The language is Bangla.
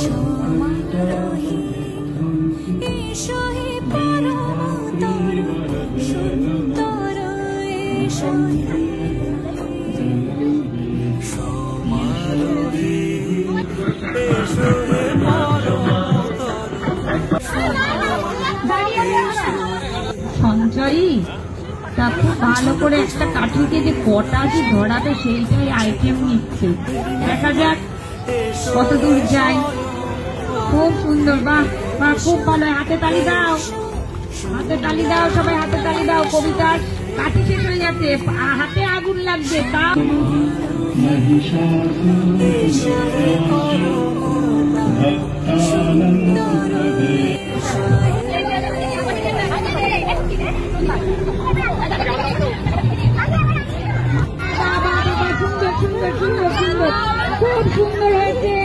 সমারোহে এসো হে পরমতর সুন্দর এসো সমারোহে এসো হে পরমতর সঞ্চয়ী তা খুব ভালো করে একটা কাঠিতে যে কটা কি ধরাবে সেইটাই আইটেম নিচ্ছে। দেখা যাক কত দূর যায়। খুব সুন্দর, বাহ বাহ, খুব ভালো। হাতে তালি দাও, হাতে তালি দাও, সবাই হাতে তালি দাও। কবিতার কাঠি শেষ হয়ে যাচ্ছে, হাতে আগুন লাগছে, তাও খুব সুন্দর হয়েছে।